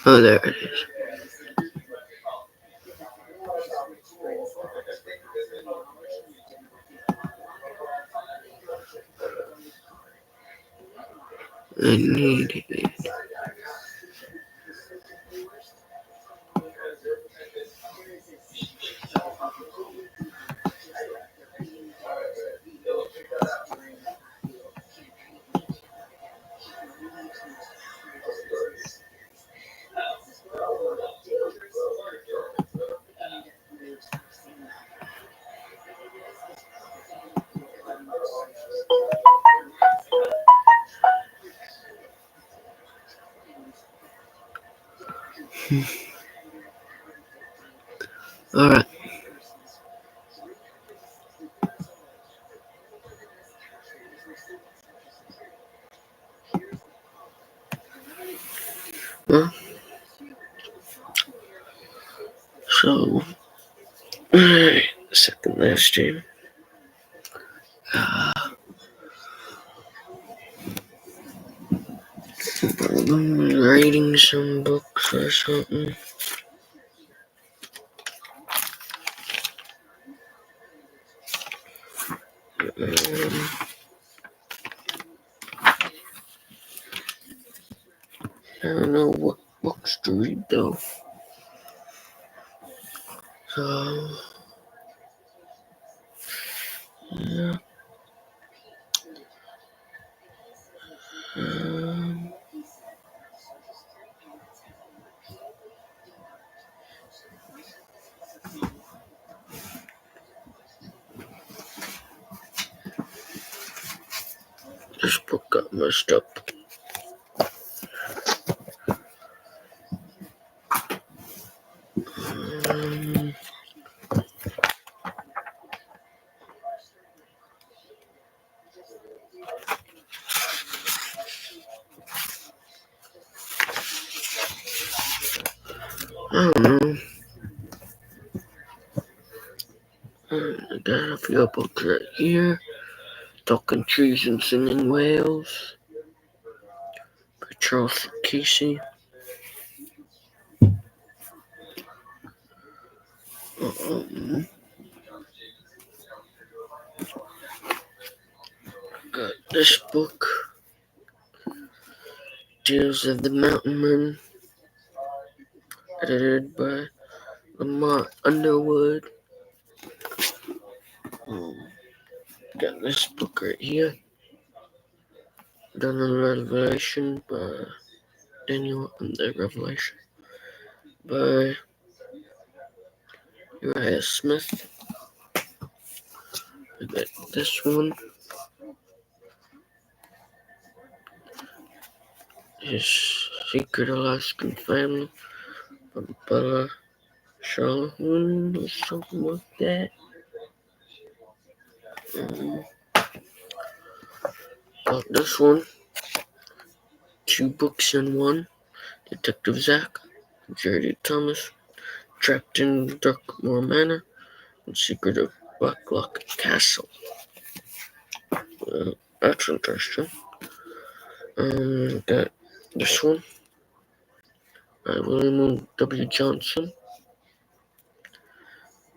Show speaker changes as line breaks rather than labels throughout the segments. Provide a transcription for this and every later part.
Oh, there it is. I need it. Alright. Well, so, second live stream. Reading some books or something. I don't know what books to read though. So, yeah. This book got messed up. I don't know. I got a few books right here. Talking Trees and Singing Whales by Charles Casey. This book Tales of the Mountain Men, edited by Lamont Underwood. Got this book right here, Daniel Revelation by Daniel and the Revelation by Uriah Smith. I got this one. His Secret Alaskan Family by Bella Shalhoub or something like that. Got this one, 2 books in one. Detective Zack, Jerry Thomas, Trapped in Darkmoor Manor, and Secret of Blacklock Castle. That's interesting. Got this one by William W. Johnson.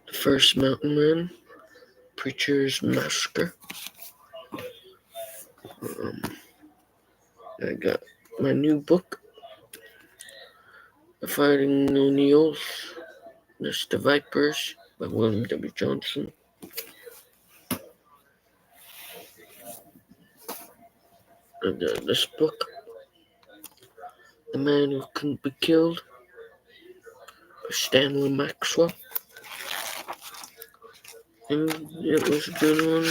The First Mountain Man, Preacher's Massacre. I got my new book, The Fighting O'Neills, The Vipers by William W. Johnson. I got this book, The Man Who Couldn't Be Killed by Stanley Maxwell. And it was a good one.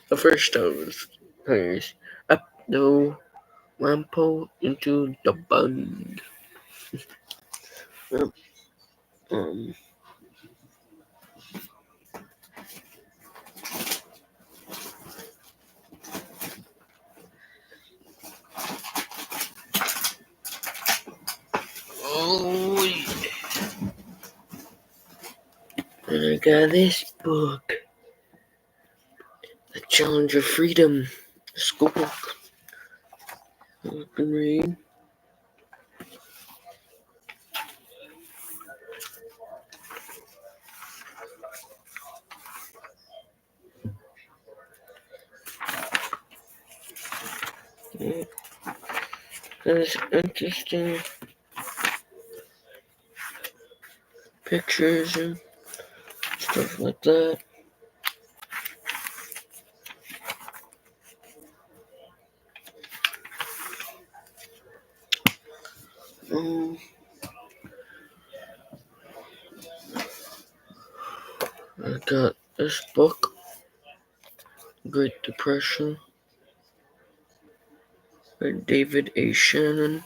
The first time was nice. Up the Wampo into the Bund. Um, oh, yeah. And I got this book, The Challenge of Freedom, school book. I can read. There's interesting pictures and stuff like that. I got this book, Great Depression, by David A. Shannon.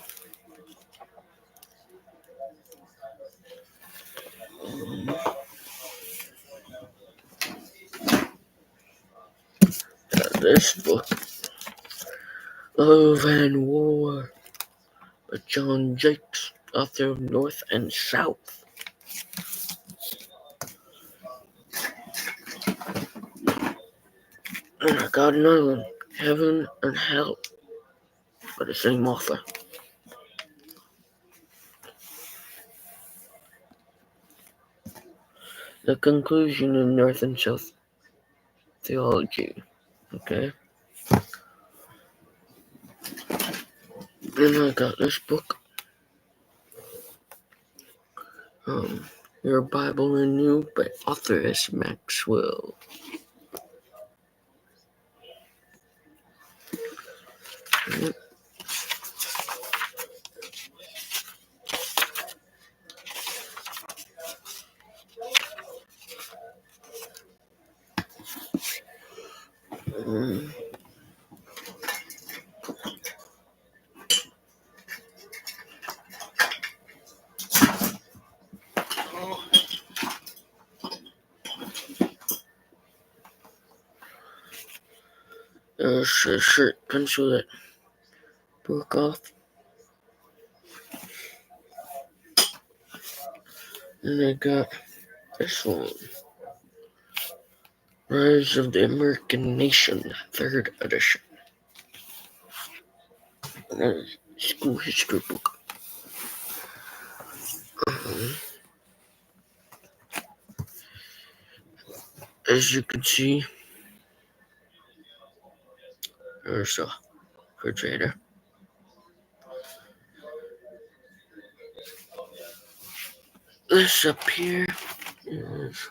Got this book, Love and War, by John Jakes, author of North and South. And I got another one, Heaven and Hell, by the same author. The Conclusion in North and South Theology. Okay. And I got this book, Your Bible in You, by author S. Maxwell. There's a shirt pencil that broke off. And I got this one, Rise of the American Nation, 3rd edition. And that is a school history book. As you can see, there's a refrigerator. This up here is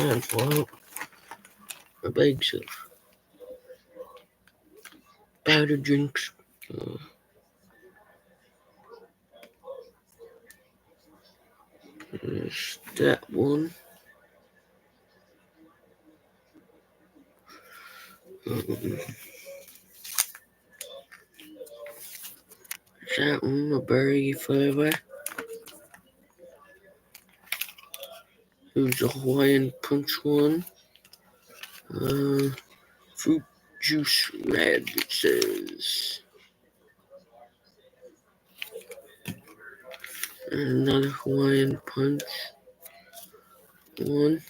envelope for bags of powdered drinks. There's that one. That one, a berry flavor. Here's a Hawaiian Punch one. Fruit juice red, it says. And another Hawaiian Punch one.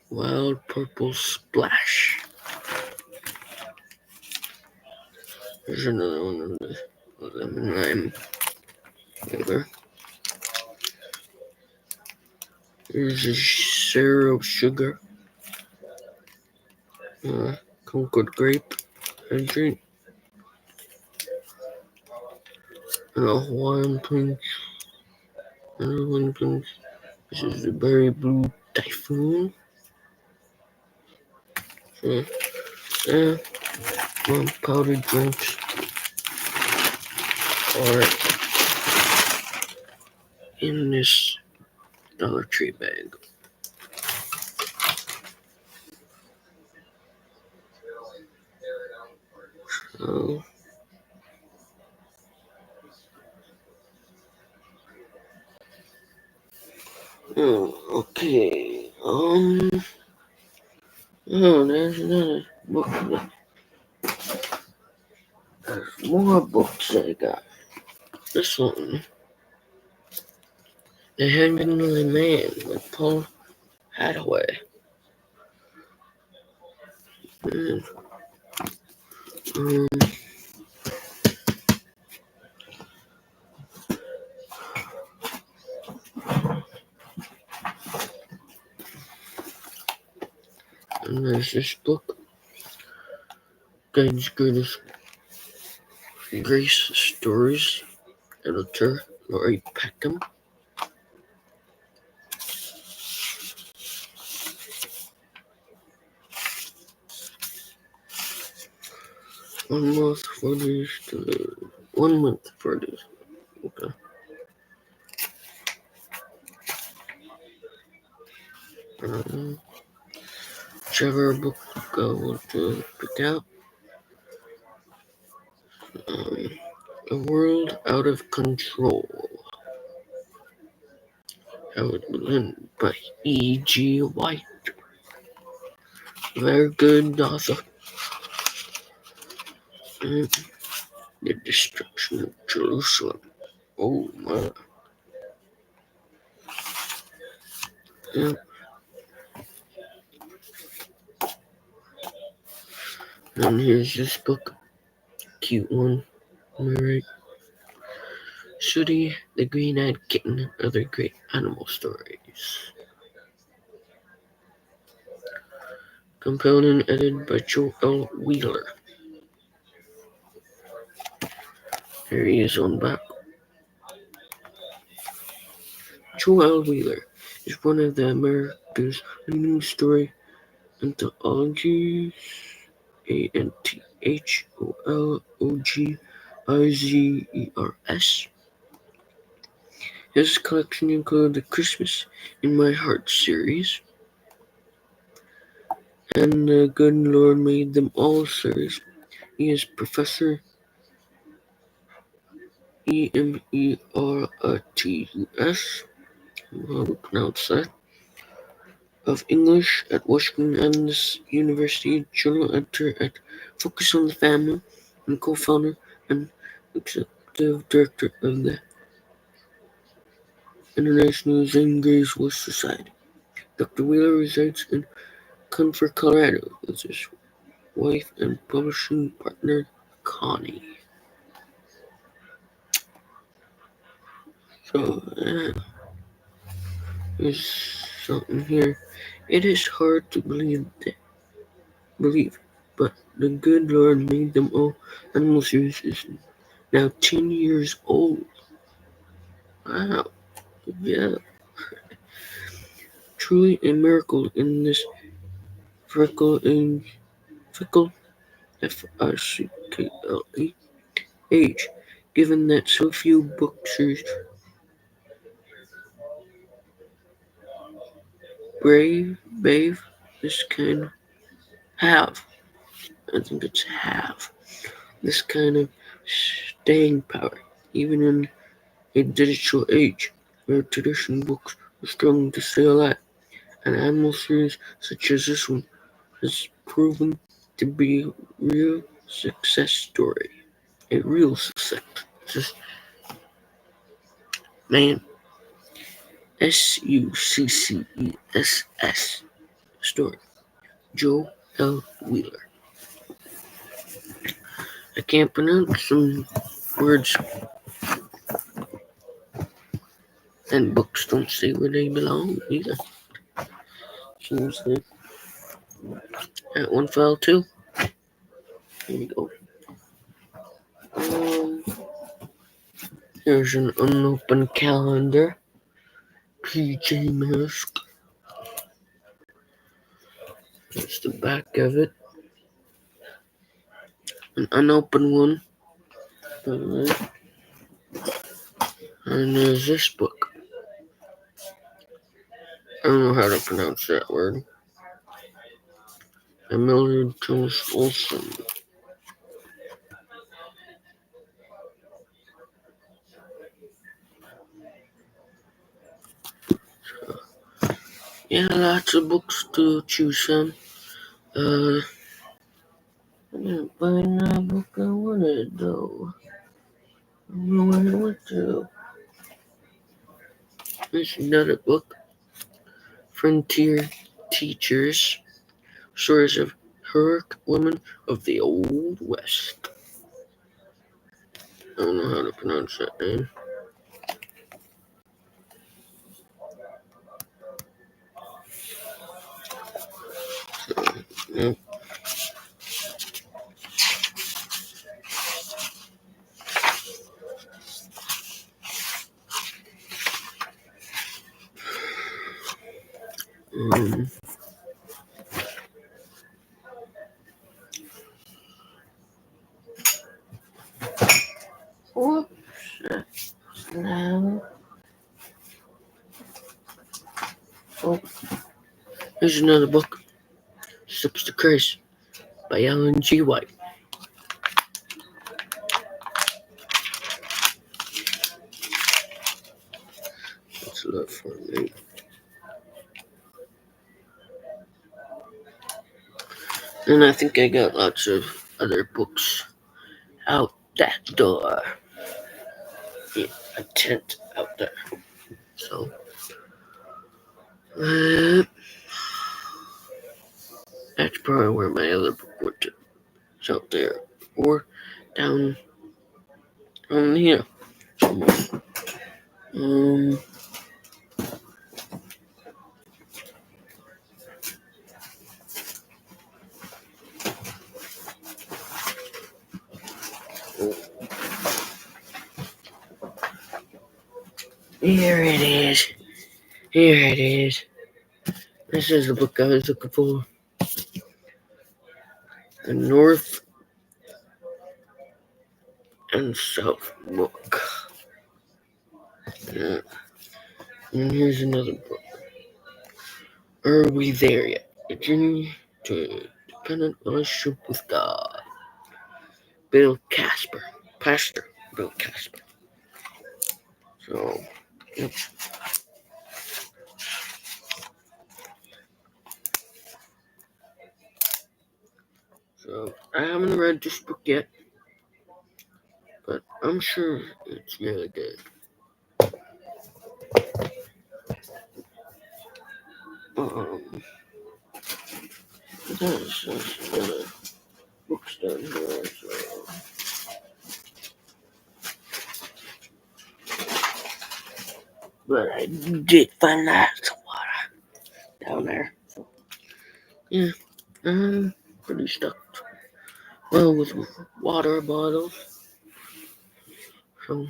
Wild Purple Splash. There's another one of the lemon lime flavor. Here's a Zero Sugar. Concord Grape Hydrant. And a Hawaiian Punch. Another one punch. This is the Berry Blue Typhoon. Powdered drinks are in this Dollar Tree bag. So, okay. There's another book. There's more books I got. This one, The Heavenly Man with Paul Hathaway. And, and there's this book, God's Greatest Grace Stories, editor Laurie Peckham. One month for this. Okay. Whichever book I want to pick out. A World Out of Control. Howard Berlin by E.G. White. Very good author. The Destruction of Jerusalem. Oh my. Yeah. And here's this book. Cute one. Alright. Sooty the Green-Eyed Kitten and Other Great Animal Stories. Compiled and edited by Joe L. Wheeler. Here he is on back. Joe L. Wheeler is one of the America's leading story anthologies. ANTHOLOGIZERS. His collection included the Christmas in My Heart series and the Good Lord Made Them All series. He is Professor Emeritus, how to pronounce that, of English at Washington University, journal editor at Focus on the Family, and co-founder and executive director of the International Zen Grace Society. Dr. Wheeler resides in Concord, Colorado, with his wife and publishing partner, Connie. So, there's something here. It is hard to believe, but the Good Lord Made Them All animal series is now 10 years old. Wow. Yeah. Truly a miracle in this fickle F-I-C-K-L-E age, given that so few book series brave this kind have. I think it's have this kind of staying power, even in a digital age where traditional books are struggling to stay alive. An animal series such as this one has proven to be real success story. A real success. Man, Success story. Joe L. Wheeler. I can't pronounce some words, and books don't stay where they belong either. Seriously. That one fell too. Here we go. Um, Here's an unopened calendar. PJ Mask. That's the back of it. An unopened one. Alright. And there's this book. I don't know how to pronounce that word. Emily Jones Olson. Yeah, lots of books to choose from. I didn't find the book I wanted though. I don't know where it went to. There's another book. Frontier Teachers. Stories of heroic women of the Old West. I don't know how to pronounce that name. Yep. Um, Whoops. Now. Oh, here's another book. Steps to Christ by Ellen G. White. Let's look for me. And I think I got lots of other books out that door. Yeah, a tent out there. So, that's probably where my other book went to. It's out there. Or down on here somewhere. Um, Here it is. Here it is. This is the book I was looking for. The North and South book. Yeah. And here's another book. Are We There Yet? A Journey to a Dependent Relationship with God. Bill Casper. Pastor Bill Casper. So, yep. So, I haven't read this book yet, but I'm sure it's really good. There's other books down here, so. But I did find lots of water down there. So, yeah, I'm pretty stuck. Well, with water bottles. So,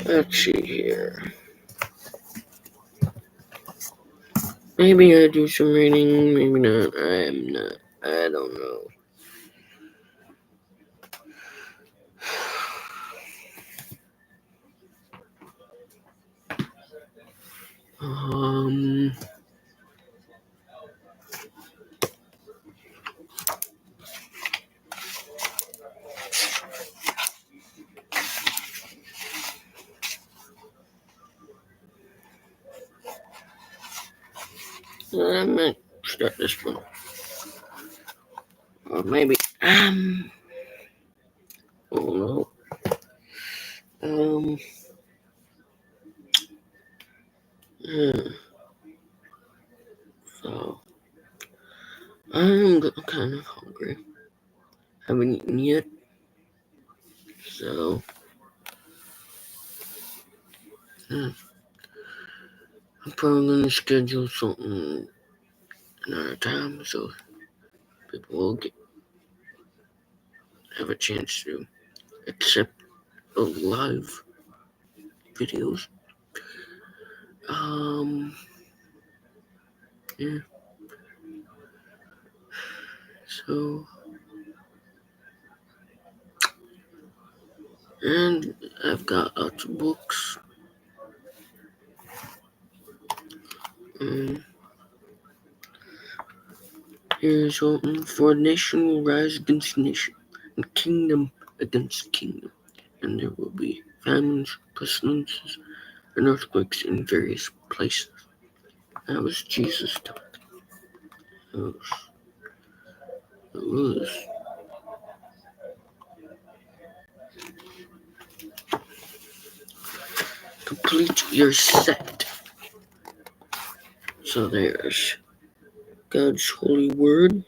let's see here. Maybe I do some reading, maybe not. I'm not. I don't know. Um, I might start this one. Or maybe, oh no. Um, yeah, so, I'm kind of hungry. Haven't eaten yet, so, yeah, I'm probably gonna schedule something another time so people will have a chance to accept live videos. Yeah, so, and I've got lots of books. Um, Here's one: for nation will rise against nation, and kingdom against kingdom, and there will be famines, pestilences, and earthquakes in various places. That was Jesus' time. It was. Complete your set. So there's God's holy word,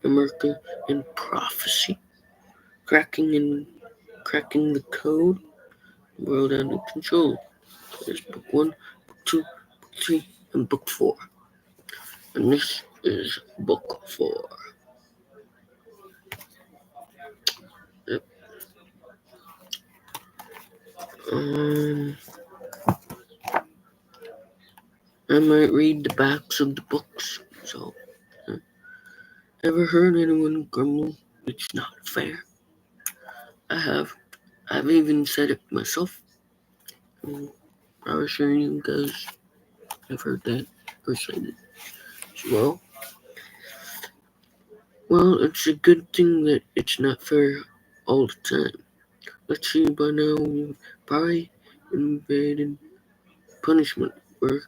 America and prophecy, cracking the code, world under control. There's book 1, book 2, book 3, and book 4. And this is book 4. Yep. I might read the backs of the books. So, ever heard anyone grumble it's not fair? I have. I've even said it myself. I'm sure you guys have heard that or said it as well. Well, it's a good thing that it's not fair all the time. Let's see, by now we've probably invaded punishment. We're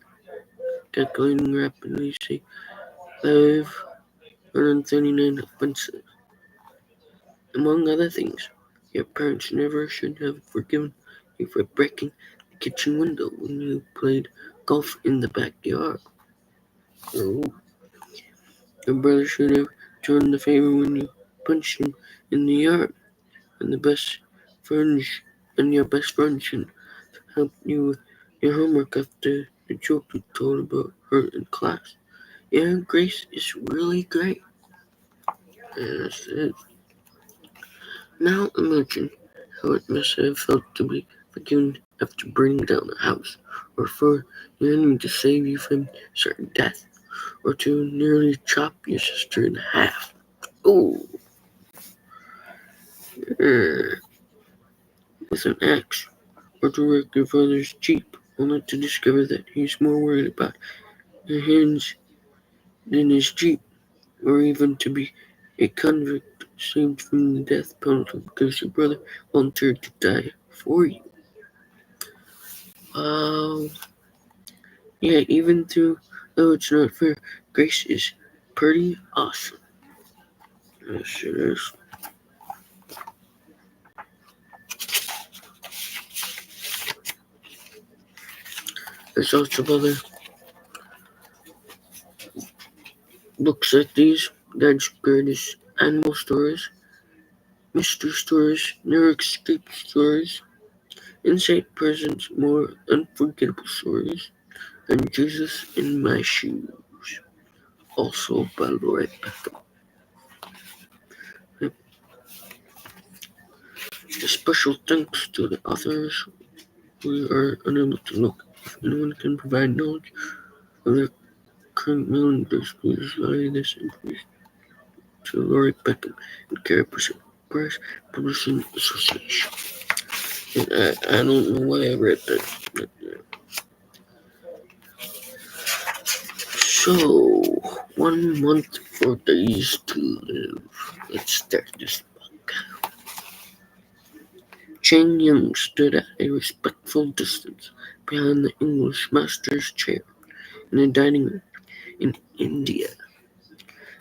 calculating rapidly, say 539 offenses. Among other things, your parents never should have forgiven you for breaking the kitchen window when you played golf in the backyard. Or your brother should have returned the favor when you punched him in the yard. And your best friend should help you with your homework after the joke you told about her in class. Yeah, grace is really great. Yes, it is. Now imagine how it must have felt to be forgiven after burning down a house, or for your enemy to save you from certain death, or to nearly chop your sister in half. Oh, with an axe, or to wreck your father's jeep, only to discover that he's more worried about your hands than his jeep, or even to be a convict saved from the death penalty because your brother volunteered to die for you. Um, yeah, even though it's not fair, grace is pretty awesome. Yes, it is. There's lots of other books like these: God's Greatest Animal Stories, Mystery Stories, Never Escape Stories, Insight Presents More Unforgettable Stories, and Jesus in My Shoes, also by Lori Bethel. A special thanks to the authors. We are unable to look if anyone can provide knowledge of their current mailing address. Please relay this information to Lori Beckham and Carey Press Publishing Association. And I don't know why I read that. So, 1 month, 4 days to live. Let's start this book. Cheng Yung stood at a respectful distance behind the English master's chair in the dining room in India.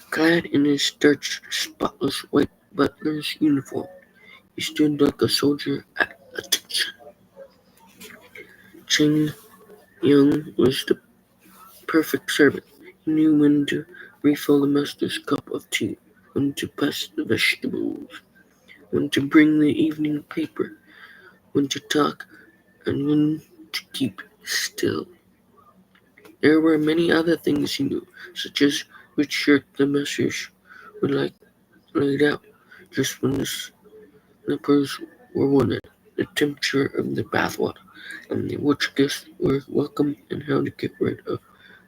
Clad in his starched, spotless white butler's uniform, he stood like a soldier at attention. Cheng Yung was the perfect servant. He knew when to refill the master's cup of tea, when to pass the vegetables, when to bring the evening paper, when to talk, and when to keep still. There were many other things he knew, such as which shirt the message would like laid out just when the slippers were wanted, the temperature of the bathwater, and which guests were welcome and how to get rid of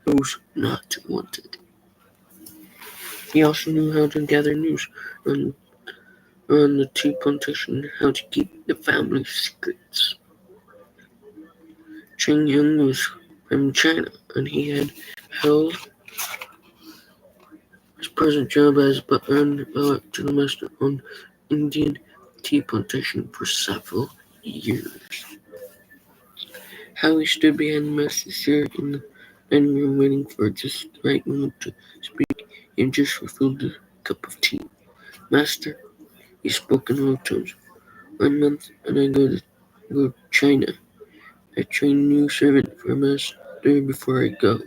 those not wanted. He also knew how to gather news on, on the tea plantation and how to keep the family secrets. Cheng Yung was from China, and he had held his present job as butler and valet to the master on Indian tea plantation for several years. Howie stood behind the master's chair in the dining room waiting for just the right moment to speak. He had just refilled the cup of tea. Master, he spoke in low tones. 1 month and I go to China. I train a new servant for master before I go.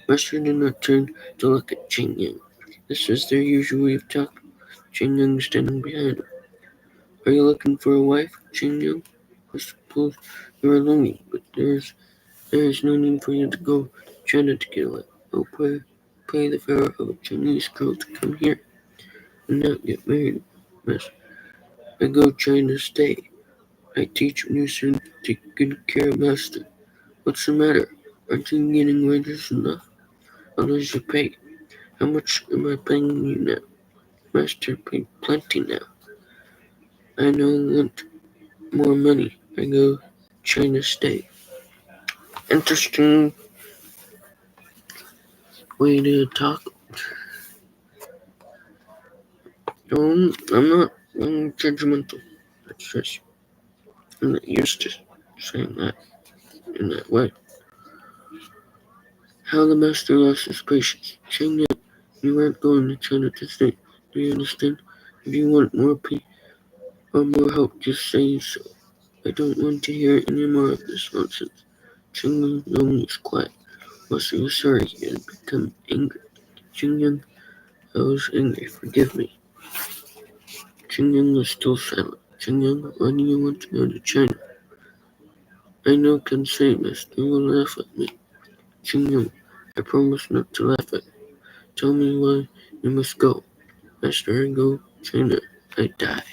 Master did not turn to look at Cheng Yang. This was their usual way of talking. Cheng Yang standing behind him. Are you looking for a wife, Cheng Yang? I suppose you are lonely, but there is no need for you to go to China to get a wife. I'll pay the fare of a Chinese girl to come here and not get married, miss. I go to China to stay. I teach new students to take good care of master. What's the matter? Aren't you getting wages enough? How much you pay? How much am I paying you now? Master paid plenty now. I no want more money. I go China stay. Interesting way to talk. I'm not judgmental. That's just I'm not used to saying that in that way. How the master lost his patience. Saying that you aren't going to China to stay. Do you understand? If you want more pay or more help, just say so. I don't want to hear any more of this nonsense. Ching Yong was quiet. Master was sorry he had become angry. Ching Yong, I was angry. Forgive me. Ching Yong was still silent. Ching Yong, why do you want to go to China? I know can say, Master. You will laugh at me. Ching Yong, I promise not to laugh at you. Tell me why you must go. Master, I go China. I die.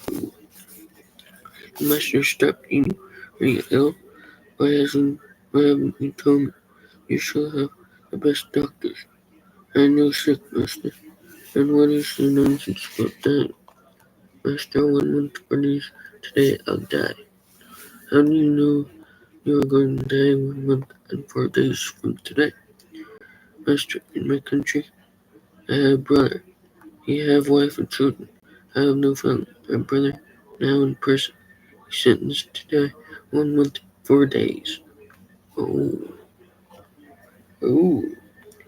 The master stopped eating. Are you ill? Why haven't you told me? You shall have the best doctors. I know sick, master. And what is the nonsense about dying? Master, 1 month for days today I'll die. How do you know you are going to die 1 month and 4 days from today? Master, in my country, I have a brother. He have wife and children. I have no family. My brother, now in prison. He's sentenced to die 1 month, 4 days. Oh, oh.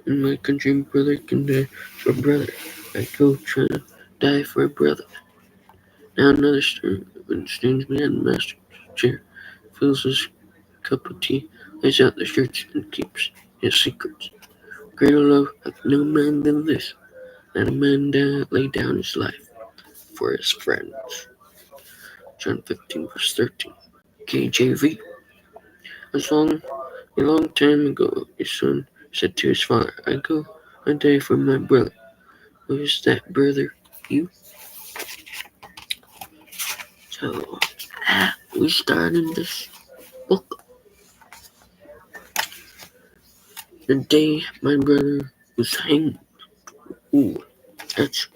In my country, brother can die for brother. I go try to die for a brother. Now another servant stands behind the master's chair, fills his cup of tea, lays out the shirts, and keeps his secrets. Greater love hath no man than this, that a man lay down his life for his friends. John 15, verse 13. KJV. A long time ago, a son said to his father, I die for my brother. Who is that brother? You? So, we started this book the day my brother was hanged. Ooh, that's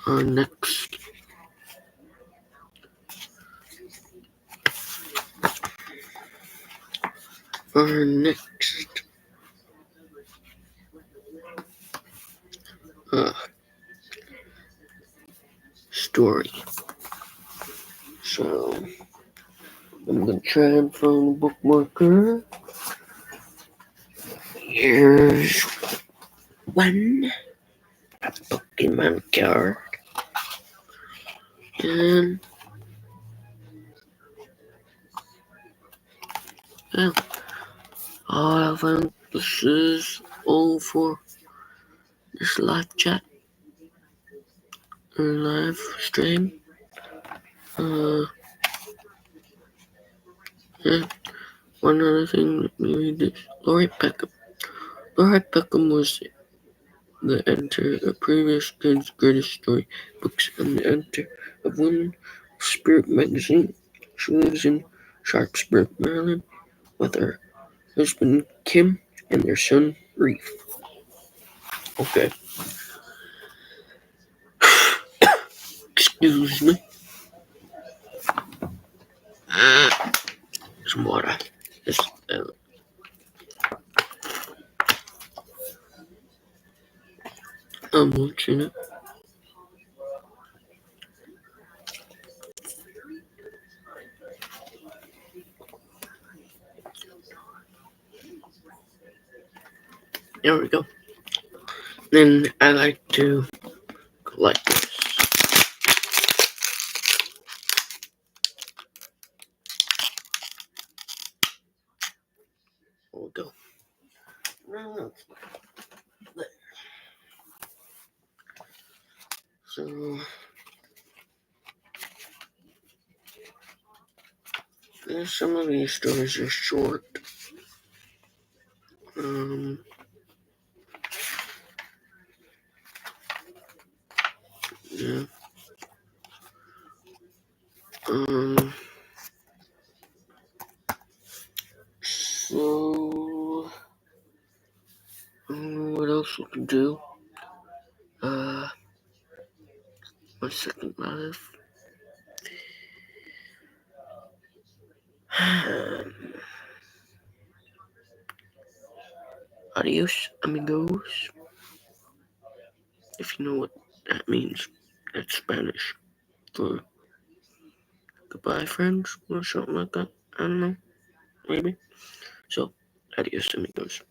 our next our next uh, story. So I'm gonna try and find a bookmarker. Here's one Pokemon card. And yeah, I think this is all for this live chat or live stream. Uh, yeah, one other thing, let me read this. Laurie Peckham. Laurie Peckham was the editor of previous Kids' Greatest Story books and the editor of Women of Spirit magazine. She lives in Sharpsburg, Maryland, with her husband Kim and their son Reef. Okay, excuse me. Some water. This, I'm watching it. There we go. Then I like to collect this. There we go. So some of these stories are short. Yeah. So what else we can do? Uh, 1 second live. Adios, amigos. If you know what that means, that's Spanish for goodbye, friends, or something like that. I don't know, maybe. So, adios, amigos.